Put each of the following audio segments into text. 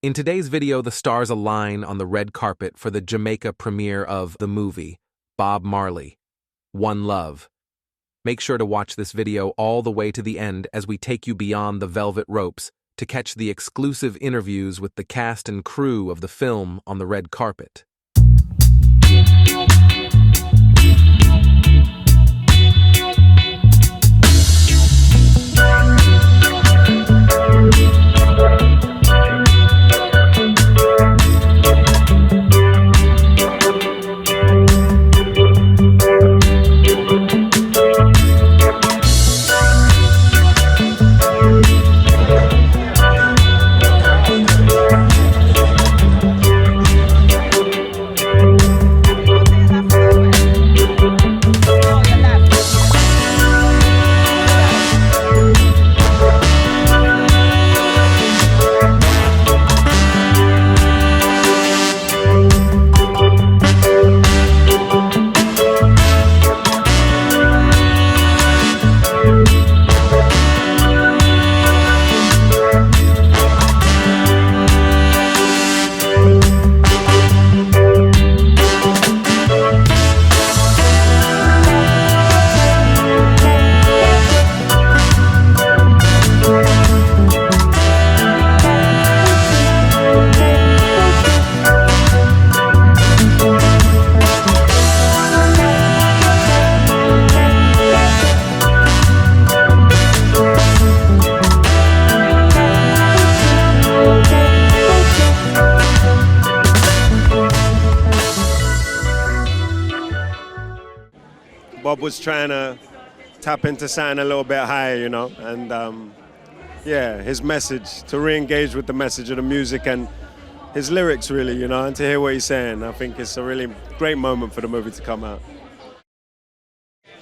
In today's video, the stars align on the red carpet for the Jamaica premiere of the movie, Bob Marley, One Love. Make sure to watch this video all the way to the end as we take you beyond the velvet ropes to catch the exclusive interviews with the cast and crew of the film on the red carpet. Bob was trying to tap into something a little bit higher, you know, and yeah, his message, to re-engage with the message of the music and his lyrics, really, you know, and to hear what he's saying. I think it's a really great moment for the movie to come out.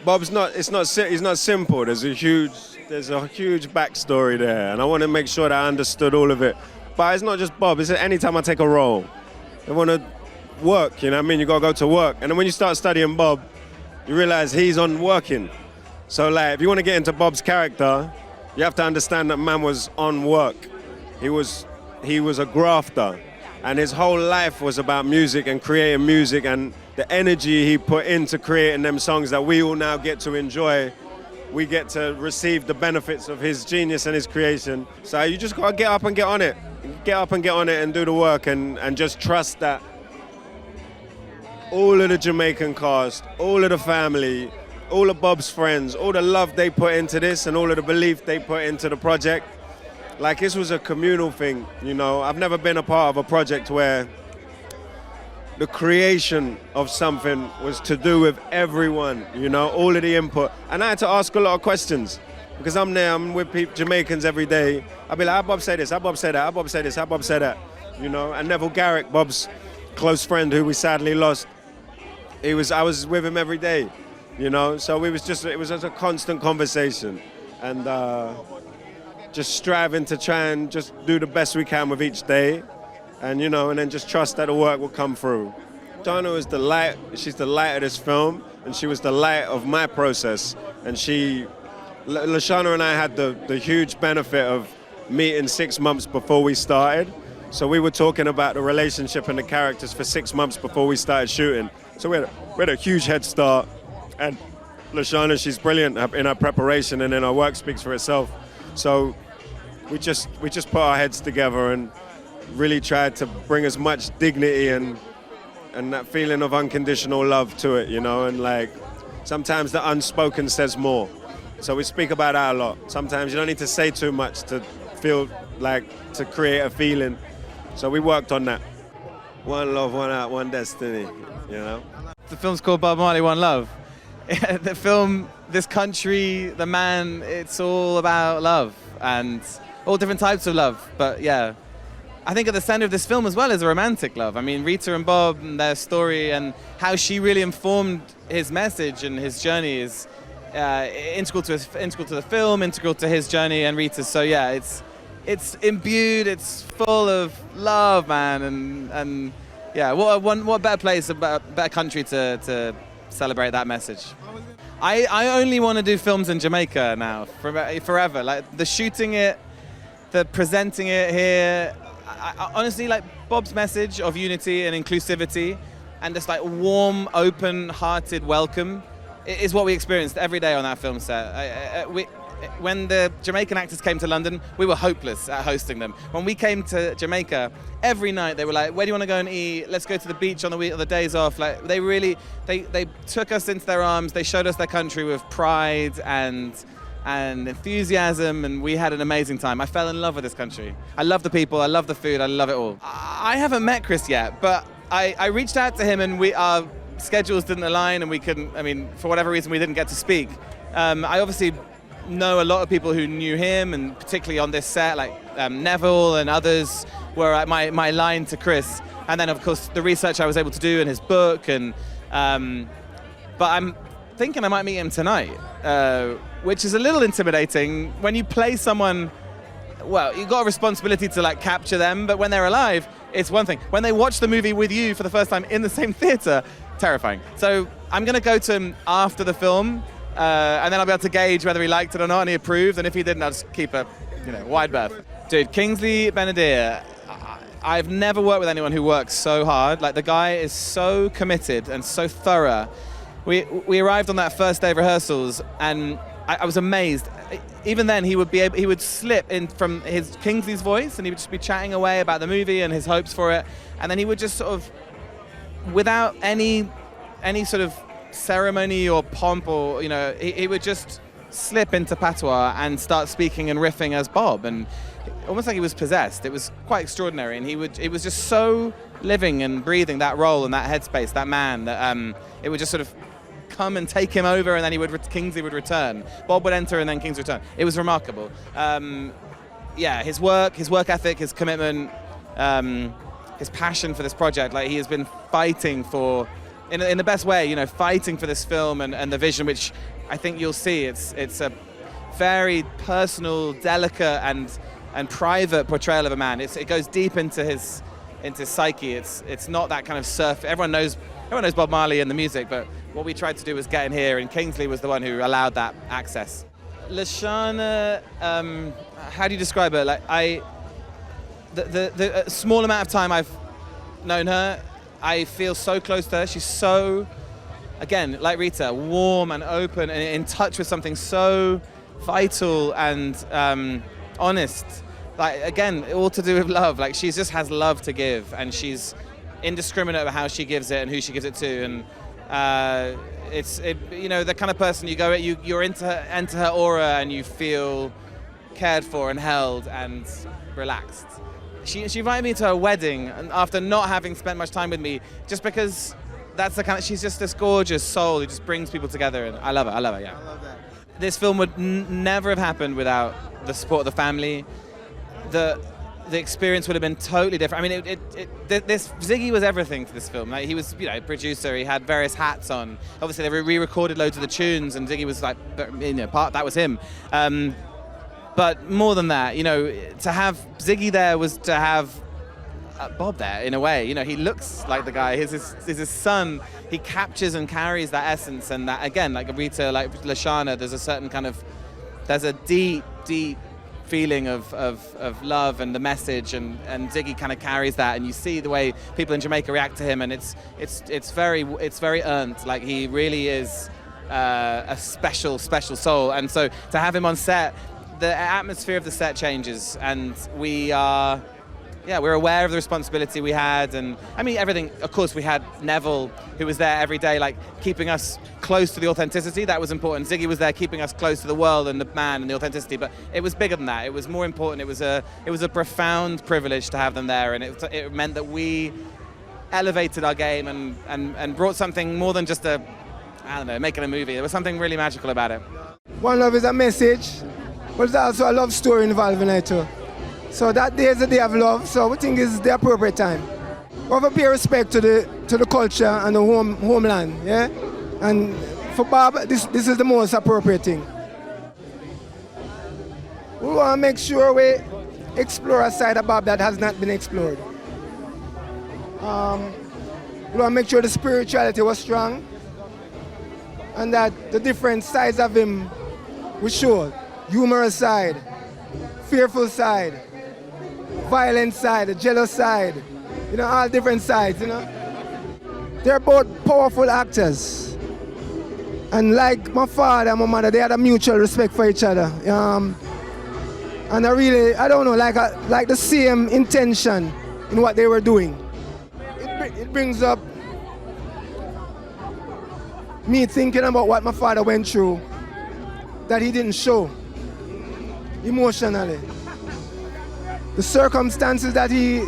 Bob's he's not simple. There's a huge backstory there, and I want to make sure that I understood all of it. But it's not just Bob. It's anytime I take a role, I want to work, you know what I mean? You got to go to work. And then when you start studying Bob, you realize he's on working. So like, if you want to get into Bob's character, you have to understand that man was on work. He was a grafter, and his whole life was about music and creating music, and the energy he put into creating them songs that we all now get to enjoy. We get to receive the benefits of his genius and his creation. So you just gotta get up and get on it. Get up and get on it and do the work, and just trust that all of the Jamaican cast, all of the family, all of Bob's friends, all the love they put into this and all of the belief they put into the project. Like, this was a communal thing, you know. I've never been a part of a project where the creation of something was to do with everyone, you know, all of the input. And I had to ask a lot of questions because I'm there, I'm with Jamaicans every day. I'll be like, how Bob say this, how Bob say that, how Bob say this, how Bob say that, you know. And Neville Garrick, Bob's close friend who we sadly lost, I was with him every day, you know. So it was just a constant conversation, and just striving to try and just do the best we can with each day, and you know, and then just trust that the work will come through. Donna is the light. She's the light of this film, and she was the light of my process. And Lashana and I had the huge benefit of meeting 6 months before we started. So we were talking about the relationship and the characters for 6 months before we started shooting. So we had a huge head start, and Lashana, she's brilliant in her preparation, and then her work speaks for itself. So we just put our heads together and really tried to bring as much dignity and that feeling of unconditional love to it, you know. And like, sometimes the unspoken says more. So we speak about that a lot. Sometimes you don't need to say too much to feel like, to create a feeling. So we worked on that. One love, one out, one destiny, you know? The film's called Bob Marley, One Love. The film, this country, the man, it's all about love and all different types of love. But yeah, I think at the center of this film as well is a romantic love. I mean, Rita and Bob and their story and how she really informed his message and his journey is integral to the film, integral to his journey and Rita's. So yeah, it's imbued, it's full of love, man, and yeah, what better place, a better country to celebrate that message. I only want to do films in Jamaica now, forever. Like the shooting it, the presenting it here, I honestly, like, Bob's message of unity and inclusivity and this like warm, open-hearted welcome is what we experienced every day on that film set. When the Jamaican actors came to London, we were hopeless at hosting them. When we came to Jamaica, every night they were like, where do you want to go and eat? Let's go to the beach on the days off. Like, they really, they took us into their arms. They showed us their country with pride and enthusiasm, and we had an amazing time. I fell in love with this country. I love the people, I love the food, I love it all. I haven't met Chris yet, but I reached out to him and our schedules didn't align and we couldn't, I mean, for whatever reason we didn't get to speak. I obviously know a lot of people who knew him, and particularly on this set, like Neville and others were at my line to Chris. And then of course the research I was able to do in his book, and but I'm thinking I might meet him tonight, which is a little intimidating. When you play someone, well, you've got a responsibility to like capture them, but when they're alive, it's one thing. When they watch the movie with you for the first time in the same theater, terrifying. So I'm gonna go to him after the film, and then I'll be able to gauge whether he liked it or not, and he approved, and if he didn't, I'll just keep a wide berth. Dude, Kingsley Ben-Adir, I've never worked with anyone who works so hard. Like, the guy is so committed and so thorough. We arrived on that first day of rehearsals, and I was amazed. Even then, he would slip in from his Kingsley's voice, and he would just be chatting away about the movie and his hopes for it, and then he would just sort of, without any sort of ceremony or pomp, or he would just slip into patois and start speaking and riffing as Bob, and almost like he was possessed. It was quite extraordinary, and it was just so living and breathing that role and that headspace, that man, that it would just sort of come and take him over, and then Kingsley would return. Bob would enter, and then Kingsley would return. It was remarkable. His work ethic, his commitment, his passion for this project. Like, he has been fighting for, in the best way, fighting for this film and the vision, which I think you'll see. It's a very personal, delicate, and private portrayal of a man. It goes deep into his psyche. It's not that kind of surf. Everyone knows Bob Marley and the music, but what we tried to do was get in here, and Kingsley was the one who allowed that access. Lashana, how do you describe her? Like, the small amount of time I've known her, I feel so close to her. She's so, again, like Rita, warm and open and in touch with something so vital and honest. Like, again, all to do with love. Like, she just has love to give, and she's indiscriminate about how she gives it and who she gives it to. And the kind of person you're enter her aura, and you feel cared for and held and relaxed. She invited me to her wedding, and after not having spent much time with me, just because that's the kind of, she's just this gorgeous soul who just brings people together, and I love her, yeah. I love that. This film would never have happened without the support of the family. The experience would have been totally different. I mean, Ziggy was everything to this film. Like, he was, producer. He had various hats on. Obviously, they re-recorded loads of the tunes, and Ziggy was like, that was him. But more than that, to have Ziggy there was to have Bob there in a way. He looks like the guy. He's his son. He captures and carries that essence, and that, again, like Rita, like Lashana, there's a deep feeling of love and the message, and Ziggy kind of carries that, and you see the way people in Jamaica react to him, and it's very earned. Like, he really is a special soul, and so to have him on set, the atmosphere of the set changes, and we're aware of the responsibility we had, and I mean, everything. Of course, we had Neville, who was there every day, like, keeping us close to the authenticity. That was important. Ziggy was there keeping us close to the world and the man and the authenticity, but it was bigger than that. It was more important. It was a profound privilege to have them there, and it meant that we elevated our game and brought something more than just making a movie. There was something really magical about it. One Love is a message, but there's also a love story involved in it too. So that day is the day of love, so we think it's the appropriate time. We have to pay respect to the culture and the homeland, yeah? And for Bob, this is the most appropriate thing. We want to make sure we explore a side of Bob that has not been explored. We want to make sure the spirituality was strong, and that the different sides of him we showed. Humorous side, fearful side, violent side, the jealous side, you know, all different sides, you know. They're both powerful actors. And like my father and my mother, they had a mutual respect for each other. And I don't know, like the same intention in what they were doing. It brings up me thinking about what my father went through that he didn't show emotionally. The circumstances that he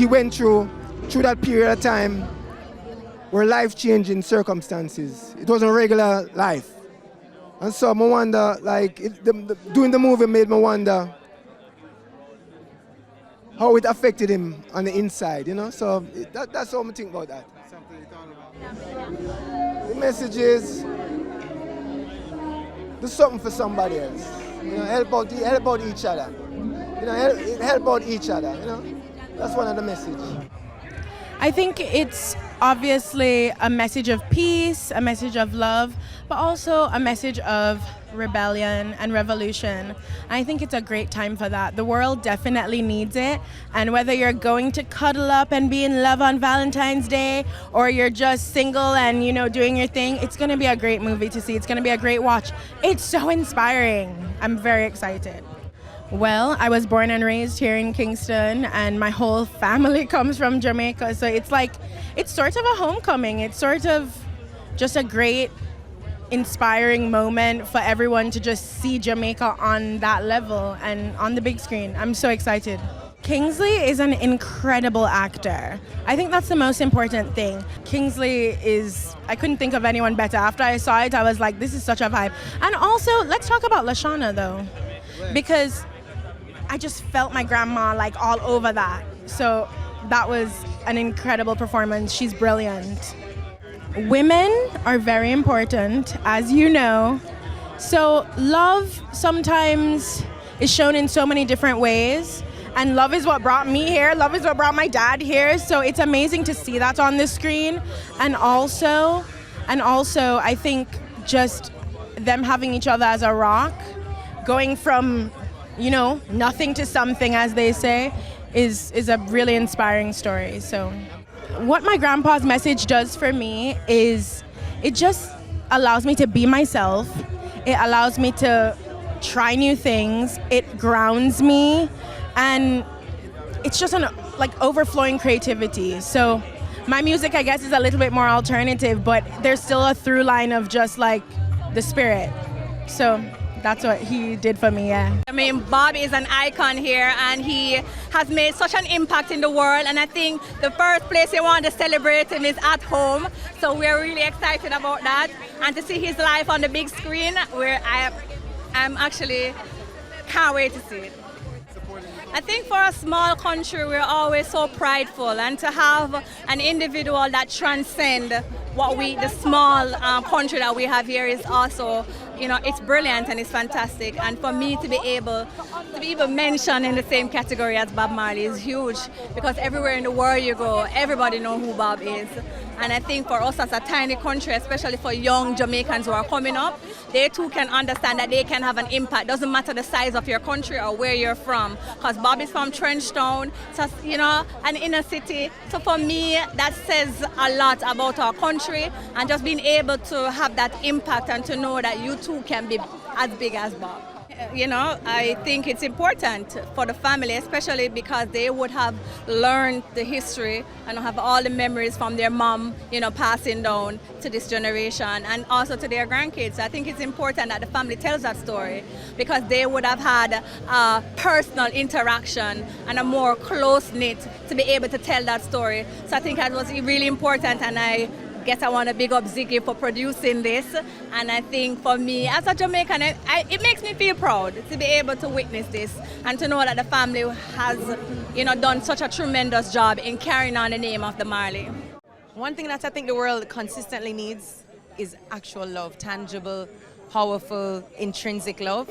went through that period of time were life-changing circumstances. It wasn't regular life. And so I wonder, like, doing the movie made me wonder how it affected him on the inside, you know? So that's how I think about that. Something you thought about? The message is, do something for somebody else. You know, help out each other. You know, help out each other, you know? That's one of the messages. I think it's obviously a message of peace, a message of love, but also a message of rebellion and revolution. I think it's a great time for that. The world definitely needs it, and whether you're going to cuddle up and be in love on Valentine's Day, or you're just single and, you know, doing your thing, it's going to be a great movie to see. It's going to be a great watch. It's so inspiring. I'm very excited. Well, I was born and raised here in Kingston, and my whole family comes from Jamaica, so it's sort of a homecoming. It's sort of just a great, inspiring moment for everyone to just see Jamaica on that level and on the big screen. I'm so excited. Kingsley is an incredible actor. I think that's the most important thing. I couldn't think of anyone better. After I saw it, I was like, this is such a vibe. And also, let's talk about Lashana, though, because I just felt my grandma like all over that. So that was an incredible performance. She's brilliant. Women are very important, as you know. So love sometimes is shown in so many different ways. And love is what brought me here. Love is what brought my dad here. So it's amazing to see that on the screen. And also, I think just them having each other as a rock, going from, you know, nothing to something, as they say, is a really inspiring story. So what my grandpa's message does for me is it just allows me to be myself. It allows me to try new things. It grounds me, and it's just like overflowing creativity. So my music, I guess, is a little bit more alternative, but there's still a through line of just like the spirit. So that's what he did for me, yeah. I mean, Bob is an icon here, and he has made such an impact in the world, and I think the first place we want to celebrate him is at home, so we're really excited about that, and to see his life on the big screen, I'm actually can't wait to see it. I think for a small country, we're always so prideful, and to have an individual that transcends the small country that we have here is also, you know, it's brilliant and it's fantastic. And for me to be able mentioned in the same category as Bob Marley is huge, because everywhere in the world you go, everybody knows who Bob is. And I think for us as a tiny country, especially for young Jamaicans who are coming up, they too can understand that they can have an impact. Doesn't matter the size of your country or where you're from, because Bob is from Trenchtown, so, you know, an inner city. So for me, that says a lot about our country, and just being able to have that impact and to know that you too can be as big as Bob. You know, I think it's important for the family, especially because they would have learned the history and have all the memories from their mom, you know, passing down to this generation and also to their grandkids. I think it's important that the family tells that story, because they would have had a personal interaction and a more close-knit to be able to tell that story. So I think that was really important, and I guess I want to big up Ziggy for producing this, and I think for me as a Jamaican, it makes me feel proud to be able to witness this and to know that the family has, you know, done such a tremendous job in carrying on the name of the Marley. One thing that I think the world consistently needs is actual love, tangible, powerful, intrinsic love,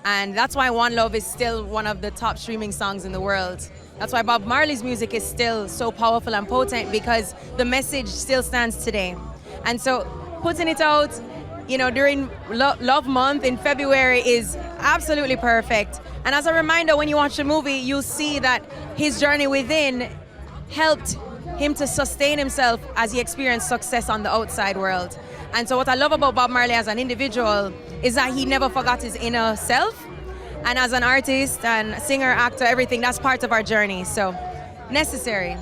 and that's why One Love is still one of the top streaming songs in the world. That's why Bob Marley's music is still so powerful and potent, because the message still stands today. And so putting it out, during Love Month in February is absolutely perfect. And as a reminder, when you watch the movie, you'll see that his journey within helped him to sustain himself as he experienced success on the outside world. And so what I love about Bob Marley as an individual is that he never forgot his inner self. And as an artist and singer, actor, everything, that's part of our journey. So necessary.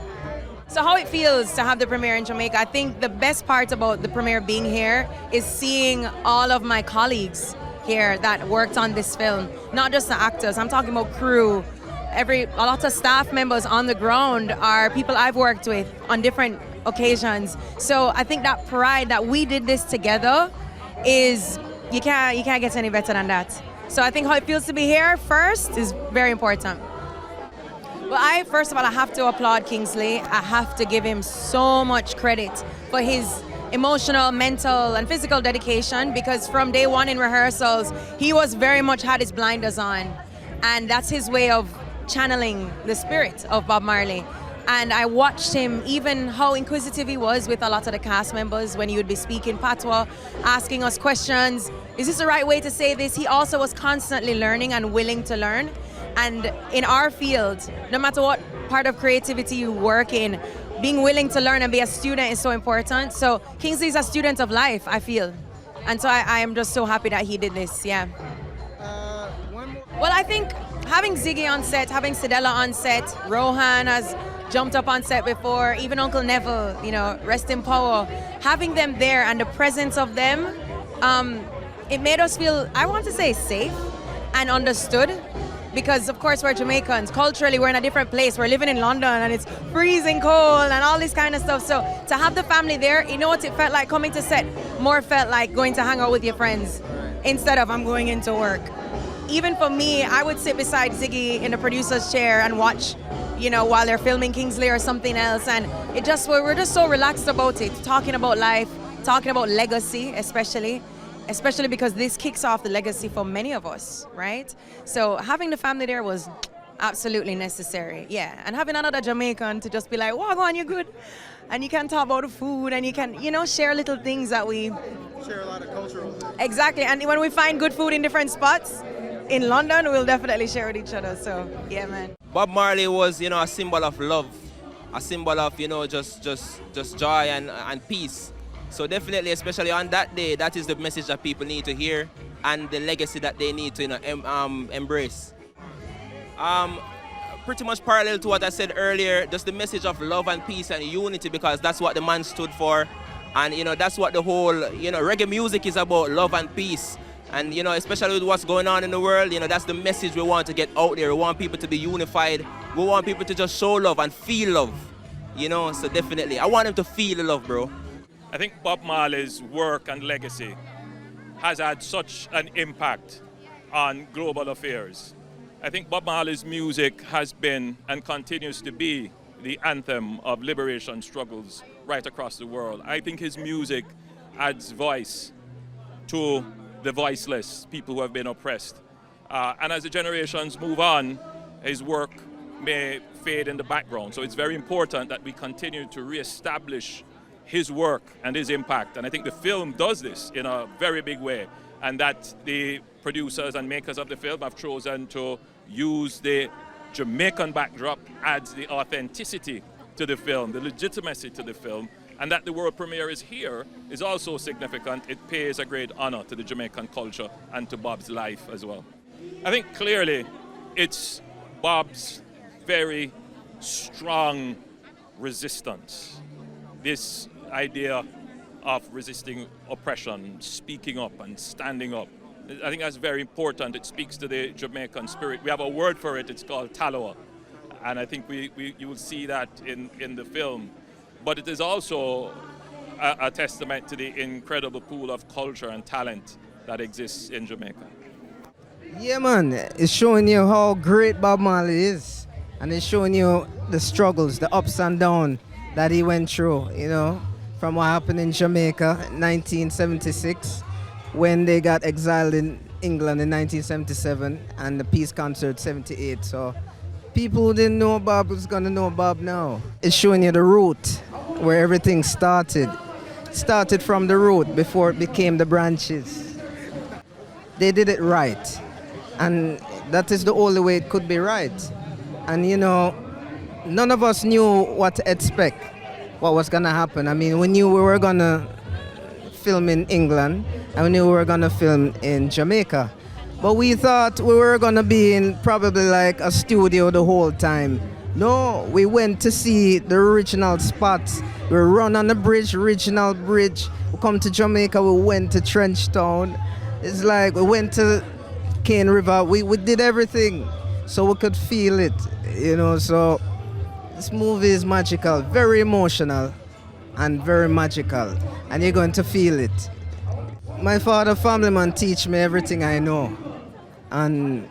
So how it feels to have the premiere in Jamaica, I think the best part about the premiere being here is seeing all of my colleagues here that worked on this film. Not just the actors, I'm talking about crew. A lot of staff members on the ground are people I've worked with on different occasions. So I think that pride that we did this together is, you can't get any better than that. So I think how it feels to be here first is very important. Well, first of all, I have to applaud Kingsley. I have to give him so much credit for his emotional, mental, and physical dedication, because from day one in rehearsals, he was very much had his blinders on. And that's his way of channeling the spirit of Bob Marley. And I watched him, even how inquisitive he was with a lot of the cast members when he would be speaking patois, asking us questions. Is this the right way to say this? He also was constantly learning and willing to learn. And in our field, no matter what part of creativity you work in, being willing to learn and be a student is so important. So Kingsley is a student of life, I feel. And so I am just so happy that he did this, yeah. Well, I think having Ziggy on set, having Sidella on set, Rohan has jumped up on set before, even Uncle Neville, rest in power. Having them there and the presence of them, it made us feel, I want to say, safe and understood. Because of course we're Jamaicans. Culturally, we're in a different place. We're living in London and it's freezing cold and all this kind of stuff. So to have the family there, you know what it felt like coming to set? More felt like going to hang out with your friends instead of I'm going into work. Even for me, I would sit beside Ziggy in the producer's chair and watch, while they're filming Kingsley or something else. And we're just so relaxed about it, talking about life, talking about legacy, especially because this kicks off the legacy for many of us, right? So having the family there was absolutely necessary, yeah. And having another Jamaican to just be like, "Wow, go on, you're good," and you can talk about the food, and you can, share little things that we share a lot of cultural things. Exactly, and when we find good food in different spots in London, we'll definitely share with each other. So yeah, man. Bob Marley was, a symbol of love, a symbol of, just joy and peace. So definitely, especially on that day, that is the message that people need to hear and the legacy that they need to embrace. Pretty much parallel to what I said earlier, just the message of love and peace and unity, because that's what the man stood for. And, that's what the whole, reggae music is about, love and peace. And, especially with what's going on in the world, that's the message we want to get out there. We want people to be unified. We want people to just show love and feel love, so definitely. I want them to feel the love, bro. I think Bob Marley's work and legacy has had such an impact on global affairs. I think Bob Marley's music has been and continues to be the anthem of liberation struggles right across the world. I think his music adds voice to the voiceless, people who have been oppressed. And as the generations move on, his work may fade in the background. So it's very important that we continue to reestablish his work and his impact. And I think the film does this in a very big way, and that the producers and makers of the film have chosen to use the Jamaican backdrop adds the authenticity to the film, the legitimacy to the film, and that the world premiere is here is also significant. It pays a great honor to the Jamaican culture and to Bob's life as well. I think clearly it's Bob's very strong resistance. This idea of resisting oppression, speaking up and standing up. I think that's very important. It speaks to the Jamaican spirit. We have a word for it, it's called taloa. And I think you will see that in the film. But it is also a testament to the incredible pool of culture and talent that exists in Jamaica. Yeah, man, it's showing you how great Bob Marley is. And it's showing you the struggles, the ups and downs that he went through, from what happened in Jamaica in 1976, when they got exiled in England in 1977, and the peace concert 78. So people who didn't know Bob was gonna know Bob now. It's showing you the route where everything started. started from the root before it became the branches. They did it right. And that is the only way it could be right. And you know, none of us knew what to expect, what was gonna happen. I mean, we knew we were gonna film in England, and we knew we were gonna film in Jamaica. But we thought we were gonna be in probably like a studio the whole time. No, we went to see the original spots. We run on the bridge, original bridge. We come to Jamaica, we went to Trenchtown. It's like we went to Cane River. We did everything so we could feel it, you know. So this movie is magical, very emotional and very magical, and you're going to feel it. My father, family man, teach me everything I know, and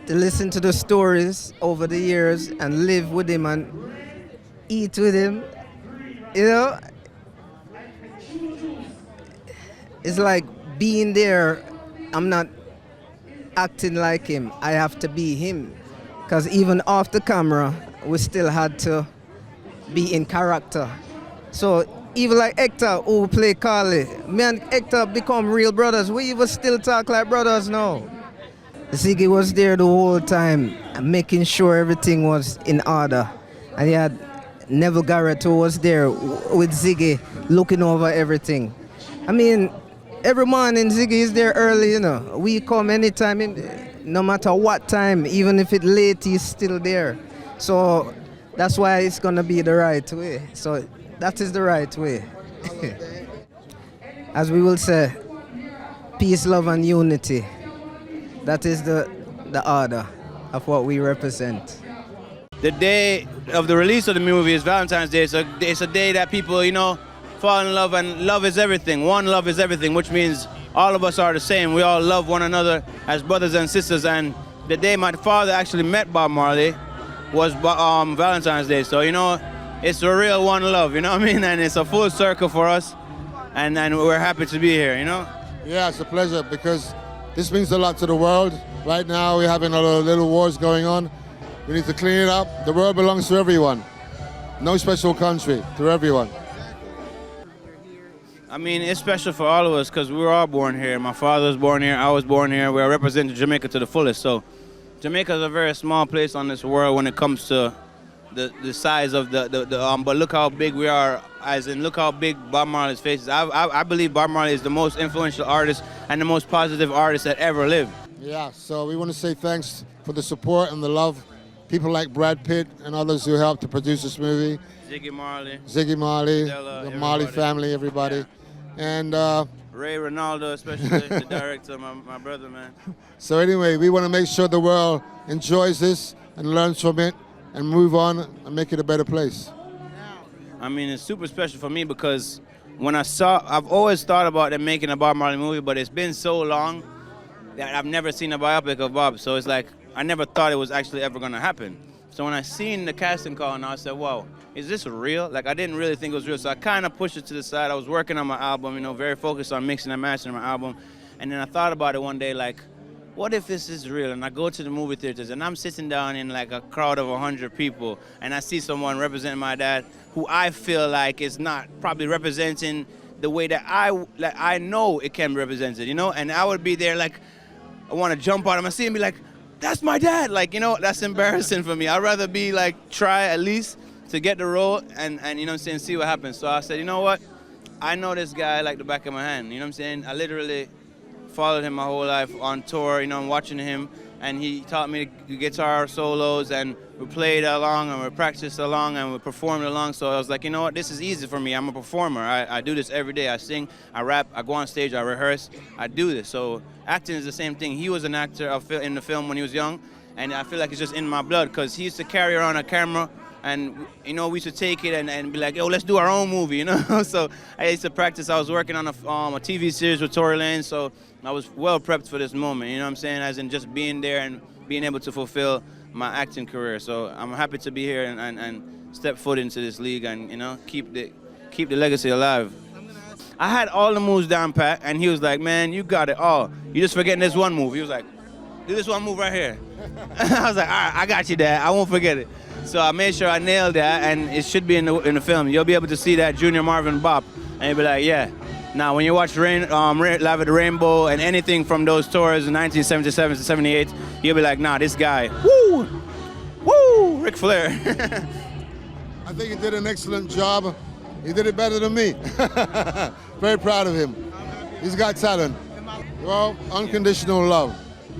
to listen to the stories over the years and live with him and eat with him, you know, it's like being there. I'm not acting like him, I have to be him, because even off the camera we still had to be in character. So even like Hector, who play Carly, me and Hector become real brothers. We even still talk like brothers now. Ziggy was there the whole time, making sure everything was in order. And he had Neville Garrett, who was there with Ziggy, looking over everything. I mean, every morning Ziggy is there early, you know. We come anytime, no matter what time, even if it's late, he's still there. So that's why it's gonna be the right way. So that is the right way. As we will say, peace, love, and unity. That is the order of what we represent. The day of the release of the movie is Valentine's Day. So it's a day that people, you know, fall in love, and love is everything. One love is everything, which means all of us are the same. We all love one another as brothers and sisters. And the day my father actually met Bob Marley was Valentine's Day. So, you know, it's a real one love, you know what I mean? And it's a full circle for us. And we're happy to be here, you know? Yeah, it's a pleasure because this means a lot to the world. Right now we're having a little wars going on. We need to clean it up. The world belongs to everyone. No special country, to everyone. I mean, it's special for all of us because we were all born here. My father was born here, I was born here. We're representing Jamaica to the fullest. So Jamaica is a very small place on this world when it comes to the size of but look how big we are, as in look how big Bob Marley's face is. I believe Bob Marley is the most influential artist and the most positive artist that ever lived. Yeah, so we want to say thanks for the support and the love. People like Brad Pitt and others who helped to produce this movie. Ziggy Marley, Stella, the Marley family, everybody. Yeah. And Reinaldo, especially the director, my brother, man. So anyway, we want to make sure the world enjoys this and learns from it and move on and make it a better place. I mean, it's super special for me because when I've always thought about them making a Bob Marley movie, but it's been so long that I've never seen a biopic of Bob. So it's like, I never thought it was actually ever gonna happen. So when I seen the casting call, and I said, wow, is this real? Like, I didn't really think it was real. So I kind of pushed it to the side. I was working on my album, you know, very focused on mixing and mastering my album. And then I thought about it one day, like, what if this is real? And I go to the movie theaters and I'm sitting down in like a crowd of 100 people and I see someone representing my dad who I feel like is not probably representing the way that I know it can be represented, you know? And I would be there like, I want to jump out of my seat and be like, that's my dad. Like, you know, that's embarrassing for me. I'd rather be like, try at least to get the role and you know what I'm saying, see what happens. So I said, you know what? I know this guy like the back of my hand, you know what I'm saying? I literally followed him my whole life on tour, you know, I'm watching him, and he taught me the guitar solos, and we played along, and we practiced along, and we performed along, so I was like, you know what, this is easy for me, I'm a performer, I do this every day, I sing, I rap, I go on stage, I rehearse, I do this, so acting is the same thing. He was an actor in the film when he was young, and I feel like it's just in my blood, because he used to carry around a camera, and, you know, we used to take it and be like, yo, let's do our own movie, you know? So I used to practice. I was working on a TV series with Tory Lanez, so I was well prepped for this moment, you know what I'm saying? As in just being there and being able to fulfill my acting career. So I'm happy to be here and step foot into this league and, you know, keep the legacy alive. I had all the moves down pat, and he was like, man, you got it all. You just forgetting this one move. He was like, do this one move right here. I was like, all right, I got you, Dad. I won't forget it. So I made sure I nailed that, and it should be in the film. You'll be able to see that Junior Marvin bop And you'll be like, yeah. Now, when you watch Live at the Rainbow and anything from those tours in 1977 to 78, you'll be like, nah, this guy, woo, woo, Ric Flair. I think he did an excellent job. He did it better than me. Very proud of him. He's got talent. Well, unconditional love.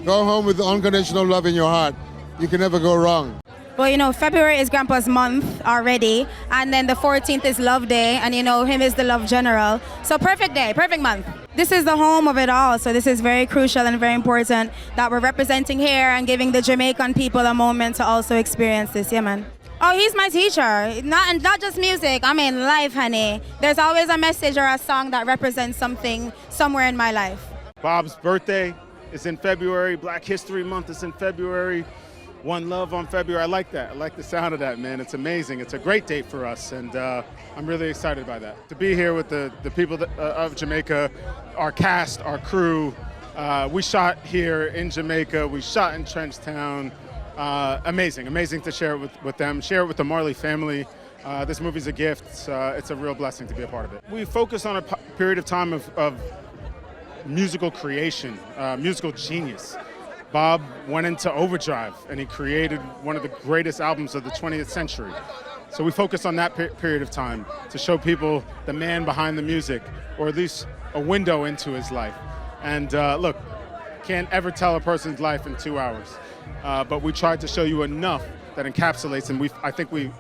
Go home with unconditional love in your heart. You can never go wrong. Well, you know, February is Grandpa's month already, and then the 14th is Love Day, and you know, him is the love general. So perfect day, perfect month. This is the home of it all, so this is very crucial and very important that we're representing here and giving the Jamaican people a moment to also experience this, yeah, man. Oh, he's my teacher, not just music, I mean life, honey. There's always a message or a song that represents something somewhere in my life. Bob's birthday is in February. Black History Month is in February. One Love on February. I like that. I like the sound of that, man. It's amazing. It's a great date for us, and I'm really excited by that. To be here with the people of Jamaica, our cast, our crew. We shot here in Jamaica. We shot in Trenchtown. Amazing to share it with them, share it with the Marley family. This movie's a gift. It's a real blessing to be a part of it. We focus on a period of time of musical creation, musical genius. Bob went into overdrive and he created one of the greatest albums of the 20th century. So we focus on that period of time to show people the man behind the music, or at least a window into his life. And look, can't ever tell a person's life in 2 hours, but we tried to show you enough that encapsulates, and I think we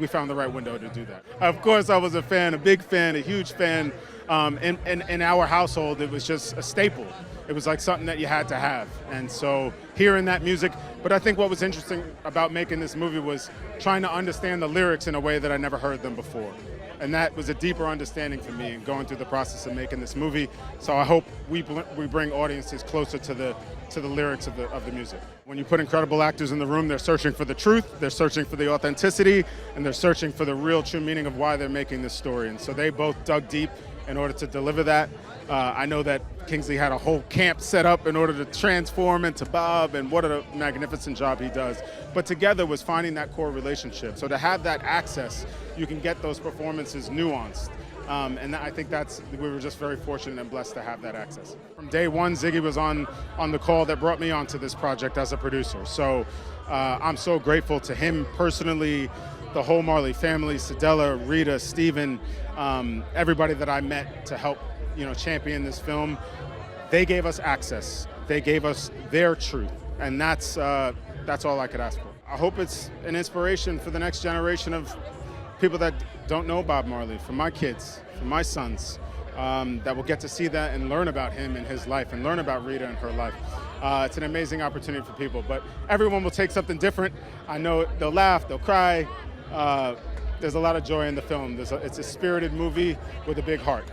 found the right window to do that. Of course, I was a fan, a big fan, a huge fan. In our household, it was just a staple. It was like something that you had to have. And so hearing that music, but I think what was interesting about making this movie was trying to understand the lyrics in a way that I never heard them before. And that was a deeper understanding for me in going through the process of making this movie. So I hope we bring audiences closer to the lyrics of the music. When you put incredible actors in the room, they're searching for the truth, they're searching for the authenticity, and they're searching for the real true meaning of why they're making this story. And so they both dug deep in order to deliver that. I know that Kingsley had a whole camp set up in order to transform into Bob, and what a magnificent job he does. But together was finding that core relationship. So to have that access, you can get those performances nuanced. And I think we were just very fortunate and blessed to have that access. From day one, Ziggy was on the call that brought me onto this project as a producer. So I'm so grateful to him personally, the whole Marley family, Sedella, Rita, Steven, everybody that I met to help champion this film. They gave us access. They gave us their truth, and that's all I could ask for. I hope it's an inspiration for the next generation of people that don't know Bob Marley, for my kids, for my sons, that will get to see that and learn about him and his life, and learn about Rita and her life. It's an amazing opportunity for people, but everyone will take something different. I know they'll laugh, they'll cry. There's a lot of joy in the film. It's a spirited movie with a big heart.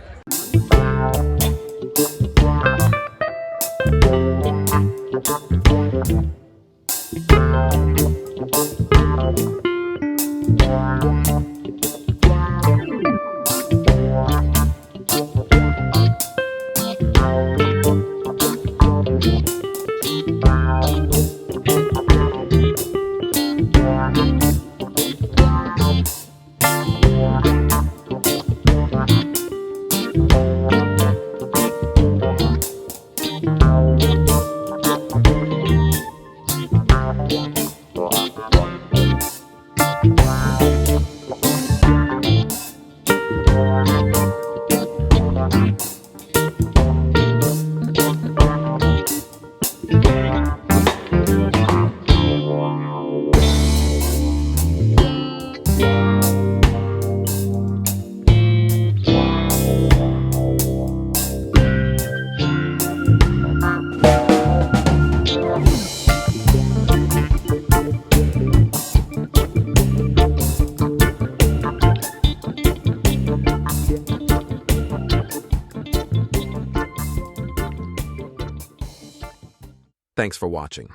Thanks for watching.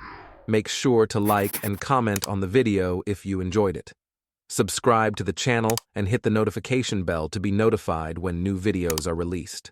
Make sure to like and comment on the video if you enjoyed it. Subscribe to the channel and hit the notification bell to be notified when new videos are released.